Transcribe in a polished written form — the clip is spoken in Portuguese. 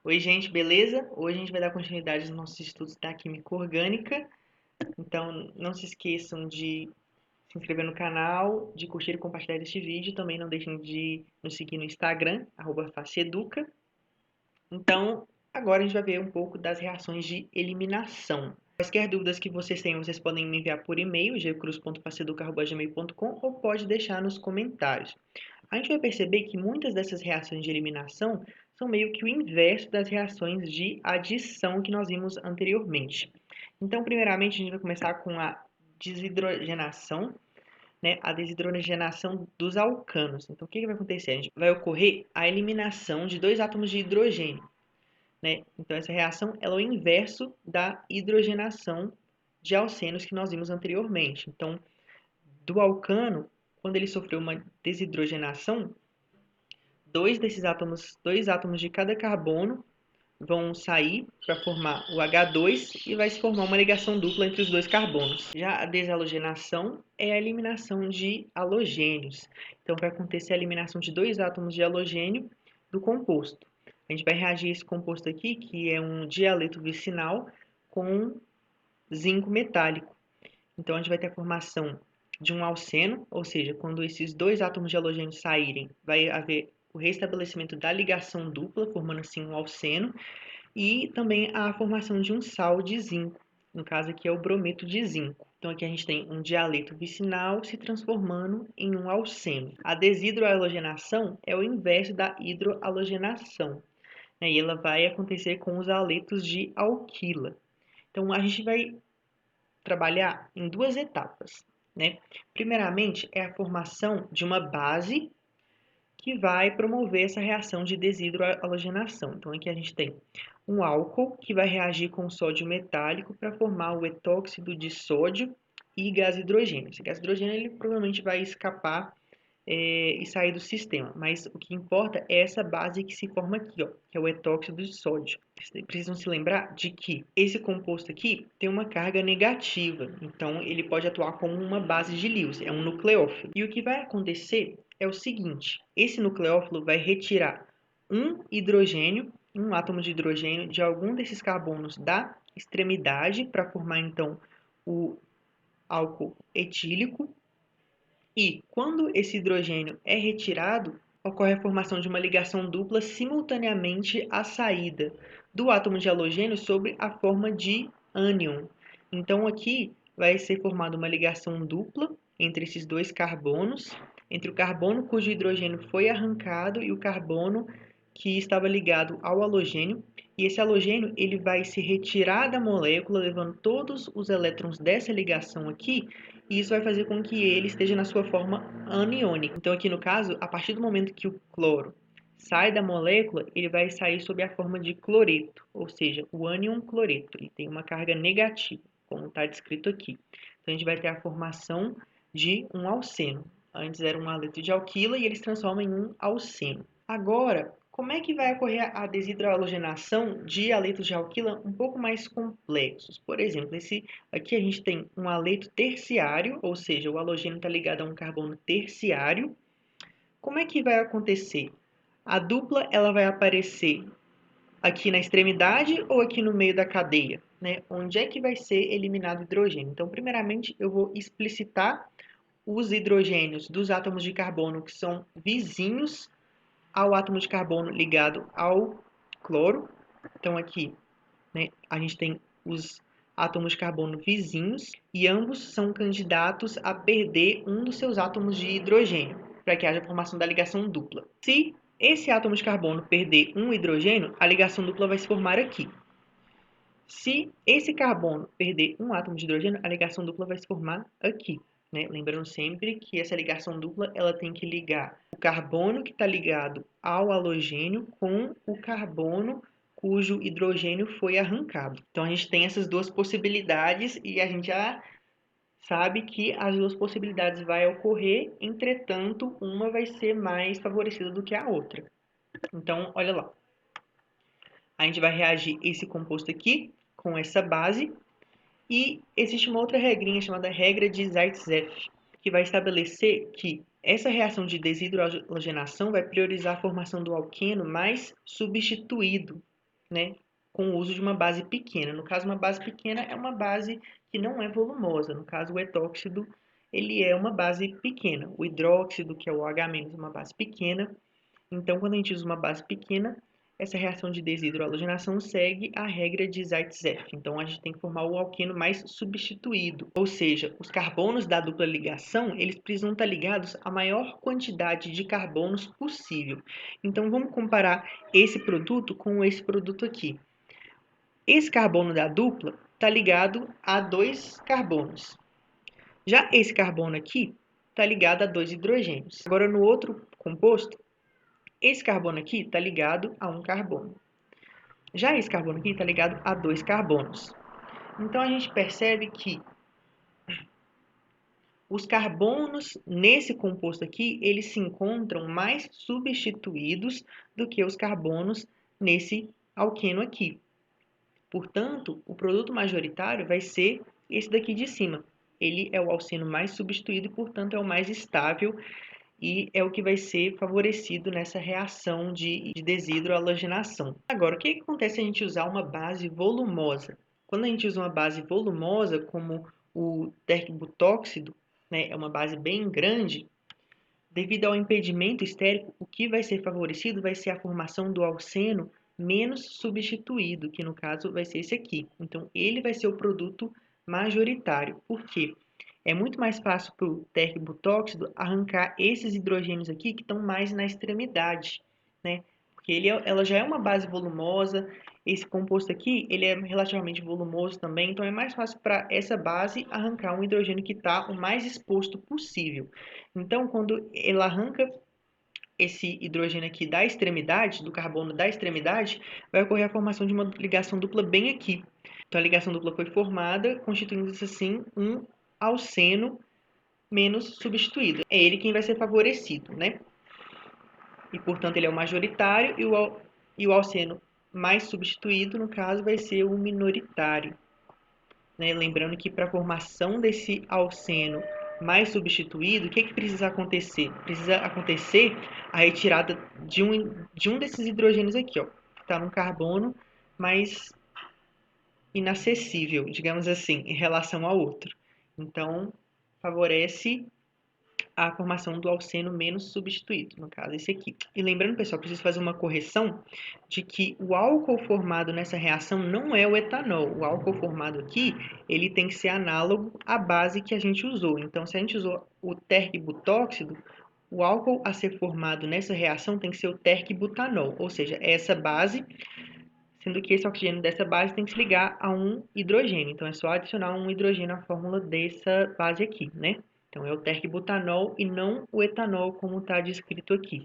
Oi, gente, beleza? Hoje a gente vai dar continuidade nos nossos estudos da química orgânica. Então, não se esqueçam de se inscrever no canal, de curtir e compartilhar este vídeo. Também não deixem de nos seguir no Instagram, @faceeduca. Então, agora a gente vai ver um pouco das reações de eliminação. Quaisquer dúvidas que vocês tenham, vocês podem me enviar por e-mail, gcruz.faceeduca@gmail.com, ou pode deixar nos comentários. A gente vai perceber que muitas dessas reações de eliminação são meio que o inverso das reações de adição que nós vimos anteriormente. Então, primeiramente, a gente vai começar com a desidrogenação, né? A desidrogenação dos alcanos. Então, o que vai acontecer? Vai ocorrer a eliminação de dois átomos de hidrogênio, né? Então, essa reação é o inverso da hidrogenação de alcenos que nós vimos anteriormente. Então, do alcano, quando ele sofreu uma desidrogenação, dois átomos de cada carbono vão sair para formar o H2 e vai se formar uma ligação dupla entre os dois carbonos. Já a desalogenação é a eliminação de halogênios. Então vai acontecer a eliminação de dois átomos de halogênio do composto. A gente vai reagir esse composto aqui, que é um dialeto vicinal, com zinco metálico. Então a gente vai ter a formação de um alceno, ou seja, quando esses dois átomos de halogênio saírem, vai haver o restabelecimento da ligação dupla, formando assim um alceno, e também a formação de um sal de zinco, no caso aqui é o brometo de zinco. Então aqui a gente tem um dialeto vicinal se transformando em um alceno. A desidrohalogenação é o inverso da hidrohalogenação, né? E ela vai acontecer com os aletos de alquila. Então a gente vai trabalhar em duas etapas, né? Primeiramente é a formação de uma base que vai promover essa reação de desidrohalogenação. Então aqui a gente tem um álcool que vai reagir com sódio metálico para formar o etóxido de sódio e gás hidrogênio. Esse gás hidrogênio ele provavelmente vai escapar e sair do sistema, mas o que importa é essa base que se forma aqui, ó, que é o etóxido de sódio. Vocês precisam se lembrar de que esse composto aqui tem uma carga negativa, então ele pode atuar como uma base de Lewis, é um nucleófilo. E o que vai acontecer é o seguinte: esse nucleófilo vai retirar um átomo de hidrogênio de algum desses carbonos da extremidade para formar então o álcool etílico. E quando esse hidrogênio é retirado, ocorre a formação de uma ligação dupla simultaneamente à saída do átomo de halogênio sob a forma de ânion. Então aqui vai ser formada uma ligação dupla entre esses dois carbonos, entre o carbono cujo hidrogênio foi arrancado e o carbono que estava ligado ao halogênio. E esse halogênio ele vai se retirar da molécula, levando todos os elétrons dessa ligação aqui, e isso vai fazer com que ele esteja na sua forma aniônica. Então, aqui no caso, a partir do momento que o cloro sai da molécula, ele vai sair sob a forma de cloreto, ou seja, o ânion cloreto. Ele tem uma carga negativa, como está descrito aqui. Então, a gente vai ter a formação de um alceno. Antes era um haleto de alquila e eles transformam em um alceno. Agora, como é que vai ocorrer a desidrohalogenação de haletos de alquila um pouco mais complexos? Por exemplo, aqui a gente tem um haleto terciário, ou seja, o halogênio está ligado a um carbono terciário. Como é que vai acontecer? A dupla ela vai aparecer aqui na extremidade ou aqui no meio da cadeia, né? Onde é que vai ser eliminado o hidrogênio? Então, primeiramente, eu vou explicitar os hidrogênios dos átomos de carbono que são vizinhos ao átomo de carbono ligado ao cloro. Então aqui, né, a gente tem os átomos de carbono vizinhos e ambos são candidatos a perder um dos seus átomos de hidrogênio, para que haja a formação da ligação dupla. Se esse átomo de carbono perder um hidrogênio, a ligação dupla vai se formar aqui. Se esse carbono perder um átomo de hidrogênio, a ligação dupla vai se formar aqui. Né? Lembrando sempre que essa ligação dupla ela tem que ligar o carbono que está ligado ao halogênio com o carbono cujo hidrogênio foi arrancado. Então a gente tem essas duas possibilidades e a gente já sabe que as duas possibilidades vai ocorrer, entretanto, uma vai ser mais favorecida do que a outra. Então, olha lá. A gente vai reagir esse composto aqui com essa base. E existe uma outra regrinha chamada regra de Zaitsev, que vai estabelecer que essa reação de desidrogenação vai priorizar a formação do alqueno mais substituído. né, com o uso de uma base pequena. No caso, uma base pequena é uma base que não é volumosa. No caso, o etóxido, ele é uma base pequena. O hidróxido, que é o OH-, é uma base pequena. Então, quando a gente usa uma base pequena, essa reação de desidrohalogenação segue a regra de Zaitsev. Então, a gente tem que formar o alqueno mais substituído. Ou seja, os carbonos da dupla ligação, eles precisam estar ligados à maior quantidade de carbonos possível. Então, vamos comparar esse produto com esse produto aqui. Esse carbono da dupla está ligado a 2 carbonos. Já esse carbono aqui está ligado a 2 hidrogênios. Agora, no outro composto, esse carbono aqui está ligado a 1 carbono. Já esse carbono aqui está ligado a 2 carbonos. Então, a gente percebe que os carbonos nesse composto aqui, eles se encontram mais substituídos do que os carbonos nesse alqueno aqui. Portanto, o produto majoritário vai ser esse daqui de cima. Ele é o alceno mais substituído e, portanto, é o mais estável e é o que vai ser favorecido nessa reação de desidrohalogenação. Agora, o que acontece se a gente usar uma base volumosa? Quando a gente usa uma base volumosa, como o tercbutóxido, né, é uma base bem grande, devido ao impedimento estérico, o que vai ser favorecido vai ser a formação do alceno menos substituído, que no caso vai ser esse aqui. Então, ele vai ser o produto majoritário. Por quê? É muito mais fácil para o tercbutóxido arrancar esses hidrogênios aqui que estão mais na extremidade, né? Porque ela já é uma base volumosa, esse composto aqui ele é relativamente volumoso também, então é mais fácil para essa base arrancar um hidrogênio que está o mais exposto possível. Então, quando ela arranca esse hidrogênio aqui da extremidade, do carbono da extremidade, vai ocorrer a formação de uma ligação dupla bem aqui. Então, a ligação dupla foi formada, constituindo-se assim um alceno menos substituído. É ele quem vai ser favorecido, né? E, portanto, ele é o majoritário e o alceno mais substituído, no caso, vai ser o minoritário. Né? Lembrando que para a formação desse alceno mais substituído, o que precisa acontecer? Precisa acontecer a retirada de um desses hidrogênios aqui, ó, que está no carbono mais inacessível, digamos assim, em relação ao outro. Então, favorece a formação do alceno menos substituído, no caso esse aqui. E lembrando, pessoal, preciso fazer uma correção de que o álcool formado nessa reação não é o etanol. O álcool formado aqui, ele tem que ser análogo à base que a gente usou. Então, se a gente usou o tercbutóxido, o álcool a ser formado nessa reação tem que ser o tercbutanol, ou seja, essa base, sendo que esse oxigênio dessa base tem que se ligar a um hidrogênio. Então, é só adicionar um hidrogênio à fórmula dessa base aqui, né? Então, é o tercbutanol e não o etanol, como está descrito aqui.